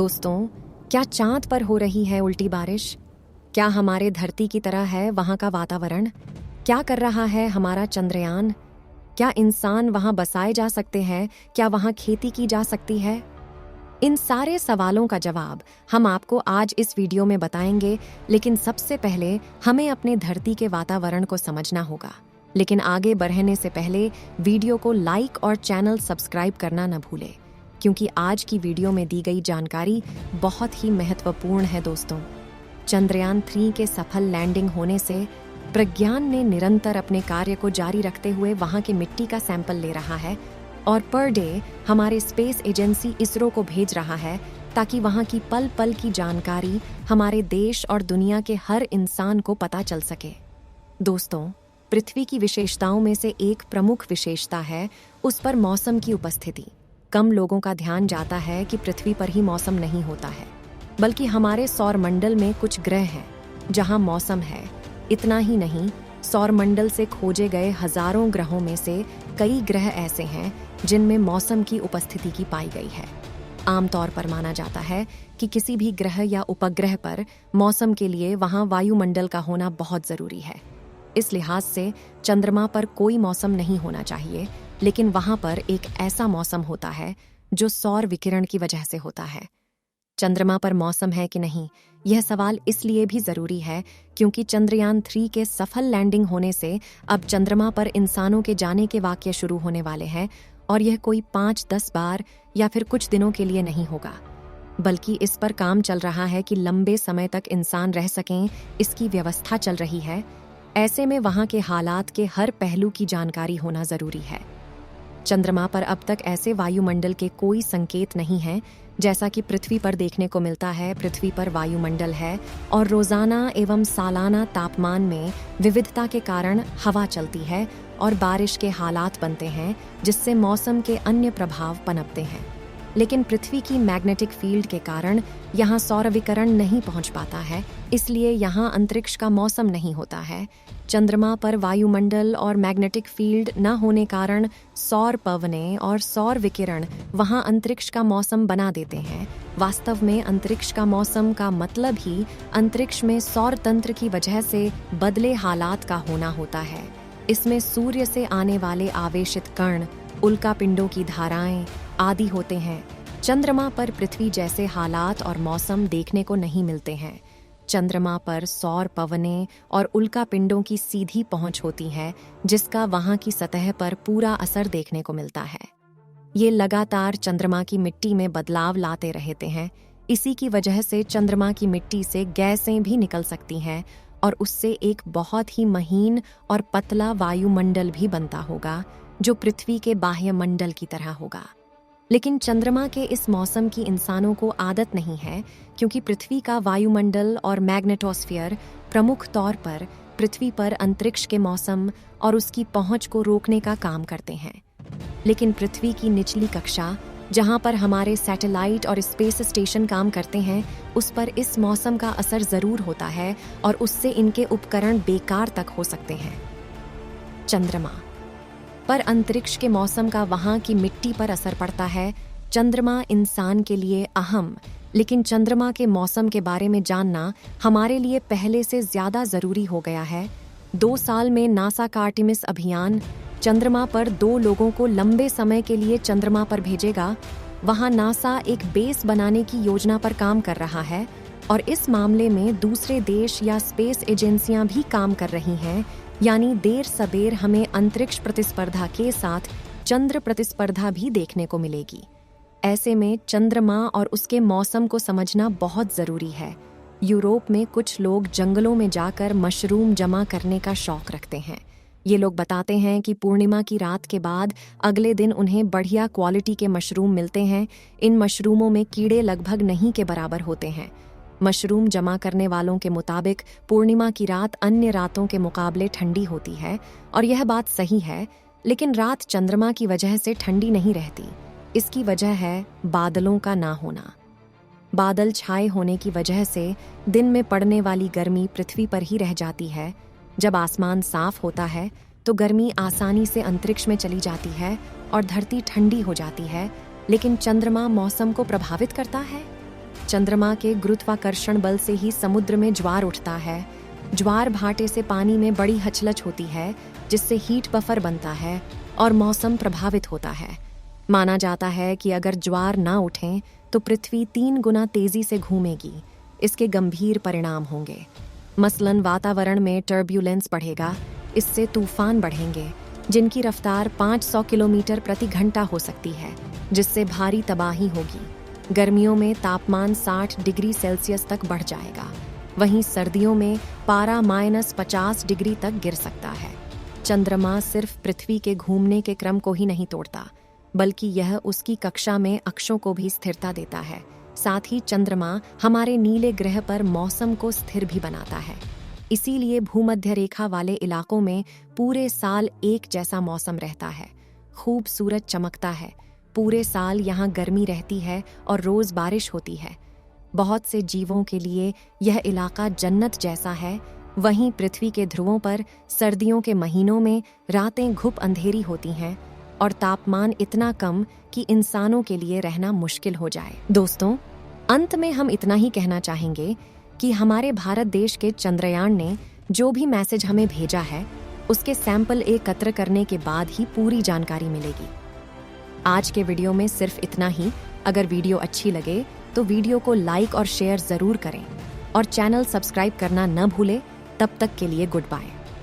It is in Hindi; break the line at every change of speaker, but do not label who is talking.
दोस्तों, क्या चांद पर हो रही है उल्टी बारिश? क्या हमारे धरती की तरह है वहां का वातावरण? क्या कर रहा है हमारा चंद्रयान? क्या इंसान वहां बसाए जा सकते हैं? क्या वहां खेती की जा सकती है? इन सारे सवालों का जवाब हम आपको आज इस वीडियो में बताएंगे, लेकिन सबसे पहले हमें अपने धरती के वातावरण को समझना होगा। लेकिन आगे बढ़ने से पहले वीडियो को लाइक और चैनल सब्सक्राइब करना न भूलें, क्योंकि आज की वीडियो में दी गई जानकारी बहुत ही महत्वपूर्ण है। दोस्तों, चंद्रयान 3 के सफल लैंडिंग होने से प्रज्ञान ने निरंतर अपने कार्य को जारी रखते हुए वहां के मिट्टी का सैंपल ले रहा है और पर डे हमारे स्पेस एजेंसी इसरो को भेज रहा है, ताकि वहां की पल पल की जानकारी हमारे देश और दुनिया के हर इंसान को पता चल सके। दोस्तों, पृथ्वी की विशेषताओं में से एक प्रमुख विशेषता है उस पर मौसम की उपस्थिति। कम लोगों का ध्यान जाता है कि पृथ्वी पर ही मौसम नहीं होता है, बल्कि हमारे सौरमंडल में कुछ ग्रह हैं जहां मौसम है। इतना ही नहीं, सौरमंडल से खोजे गए हजारों ग्रहों में से कई ग्रह ऐसे हैं जिनमें मौसम की उपस्थिति की पाई गई है। आमतौर पर माना जाता है कि किसी भी ग्रह या उपग्रह पर मौसम के लिए वहां वायुमंडल का होना बहुत जरूरी है। इस लिहाज से चंद्रमा पर कोई मौसम नहीं होना चाहिए, लेकिन वहां पर एक ऐसा मौसम होता है जो सौर विकिरण की वजह से होता है। चंद्रमा पर मौसम है कि नहीं, यह सवाल इसलिए भी जरूरी है क्योंकि चंद्रयान 3 के सफल लैंडिंग होने से अब चंद्रमा पर इंसानों के जाने के वाकये शुरू होने वाले हैं, और यह कोई 5-10 बार या फिर कुछ दिनों के लिए नहीं होगा, बल्कि इस पर काम चल रहा है कि लंबे समय तक इंसान रह सकें, इसकी व्यवस्था चल रही है। ऐसे में वहां के हालात के हर पहलू की जानकारी होना जरूरी है। चंद्रमा पर अब तक ऐसे वायुमंडल के कोई संकेत नहीं हैं जैसा कि पृथ्वी पर देखने को मिलता है। पृथ्वी पर वायुमंडल है और रोजाना एवं सालाना तापमान में विविधता के कारण हवा चलती है और बारिश के हालात बनते हैं, जिससे मौसम के अन्य प्रभाव पनपते हैं। लेकिन पृथ्वी की मैग्नेटिक फील्ड के कारण यहाँ सौर विकिरण नहीं पहुँच पाता है, इसलिए यहाँ अंतरिक्ष का मौसम नहीं होता है। चंद्रमा पर वायुमंडल और मैग्नेटिक फील्ड न होने कारण सौर पवनें और सौर विकिरण वहाँ अंतरिक्ष का मौसम बना देते हैं। वास्तव में अंतरिक्ष का मौसम का मतलब ही अंतरिक्ष में सौर तंत्र की वजह से बदले हालात का होना होता है। इसमें सूर्य से आने वाले आवेशित कण, उल्कापिंडों की धाराएं आदि होते हैं। चंद्रमा पर पृथ्वी जैसे हालात और मौसम देखने को नहीं मिलते हैं। चंद्रमा पर सौर पवनें और उल्कापिंडों की सीधी पहुंच होती है, जिसका वहां की सतह पर पूरा असर देखने को मिलता है। ये लगातार चंद्रमा की मिट्टी में बदलाव लाते रहते हैं। इसी की वजह से चंद्रमा की मिट्टी से गैसें भी निकल सकती हैं और उससे एक बहुत ही महीन और पतला वायुमंडल भी बनता होगा, जो पृथ्वी के बाह्य मंडल की तरह होगा। लेकिन चंद्रमा के इस मौसम की इंसानों को आदत नहीं है, क्योंकि पृथ्वी का वायुमंडल और मैग्नेटोस्फीयर प्रमुख तौर पर पृथ्वी पर अंतरिक्ष के मौसम और उसकी पहुंच को रोकने का काम करते हैं। लेकिन पृथ्वी की निचली कक्षा, जहां पर हमारे सैटेलाइट और स्पेस स्टेशन काम करते हैं, उस पर इस मौसम का असर जरूर होता है और उससे इनके उपकरण बेकार तक हो सकते हैं। चंद्रमा पर अंतरिक्ष के मौसम का वहां की मिट्टी पर असर पड़ता है। चंद्रमा इंसान के लिए अहम, लेकिन चंद्रमा के मौसम के बारे में जानना हमारे लिए पहले से ज्यादा जरूरी हो गया है। 2 साल में नासा का आर्टेमिस अभियान चंद्रमा पर 2 लोगों को लंबे समय के लिए चंद्रमा पर भेजेगा। वहां नासा एक बेस बनाने की योजना पर काम कर रहा है और इस मामले में दूसरे देश या स्पेस एजेंसियां भी काम कर रही हैं। यानी देर सबेर हमें अंतरिक्ष प्रतिस्पर्धा के साथ चंद्र प्रतिस्पर्धा भी देखने को मिलेगी। ऐसे में चंद्रमा और उसके मौसम को समझना बहुत जरूरी है। यूरोप में कुछ लोग जंगलों में जाकर मशरूम जमा करने का शौक रखते हैं। ये लोग बताते हैं कि पूर्णिमा की रात के बाद अगले दिन उन्हें बढ़िया क्वालिटी के मशरूम मिलते हैं। इन मशरूमों में कीड़े लगभग नहीं के बराबर होते हैं। मशरूम जमा करने वालों के मुताबिक पूर्णिमा की रात अन्य रातों के मुकाबले ठंडी होती है, और यह बात सही है। लेकिन रात चंद्रमा की वजह से ठंडी नहीं रहती। इसकी वजह है बादलों का ना होना। बादल छाए होने की वजह से दिन में पड़ने वाली गर्मी पृथ्वी पर ही रह जाती है। जब आसमान साफ होता है तो गर्मी आसानी से अंतरिक्ष में चली जाती है और धरती ठंडी हो जाती है। लेकिन चंद्रमा मौसम को प्रभावित करता है? चंद्रमा के गुरुत्वाकर्षण बल से ही समुद्र में ज्वार उठता है। ज्वार भाटे से पानी में बड़ी हचलच होती है, जिससे हीट बफर बनता है और मौसम प्रभावित होता है। माना जाता है कि अगर ज्वार ना उठें तो पृथ्वी 3 गुना तेजी से घूमेगी। इसके गंभीर परिणाम होंगे। मसलन वातावरण में टर्ब्यूलेंस बढ़ेगा, इससे तूफान बढ़ेंगे जिनकी रफ्तार 500 किलोमीटर प्रति घंटा हो सकती है, जिससे भारी तबाही होगी। गर्मियों में तापमान 60 डिग्री सेल्सियस तक बढ़ जाएगा। वहीं सर्दियों में पारा -50 डिग्री तक गिर सकता है। चंद्रमा सिर्फ पृथ्वी के घूमने के क्रम को ही नहीं तोड़ता, बल्कि यह उसकी कक्षा में अक्षों को भी स्थिरता देता है। साथ ही चंद्रमा हमारे नीले ग्रह पर मौसम को स्थिर भी बनाता है। इसीलिए भूमध्य रेखा वाले इलाकों में पूरे साल एक जैसा मौसम रहता है। खूब सूरज चमकता है, पूरे साल यहाँ गर्मी रहती है और रोज बारिश होती है। बहुत से जीवों के लिए यह इलाका जन्नत जैसा है। वहीं पृथ्वी के ध्रुवों पर सर्दियों के महीनों में रातें घुप अंधेरी होती हैं और तापमान इतना कम कि इंसानों के लिए रहना मुश्किल हो जाए। दोस्तों, अंत में हम इतना ही कहना चाहेंगे कि हमारे भारत देश के चंद्रयान ने जो भी मैसेज हमें भेजा है, उसके सैंपल एकत्र करने के बाद ही पूरी जानकारी मिलेगी। आज के वीडियो में सिर्फ इतना ही। अगर वीडियो अच्छी लगे तो वीडियो को लाइक और शेयर जरूर करें और चैनल सब्सक्राइब करना न भूलें। तब तक के लिए गुड बाय।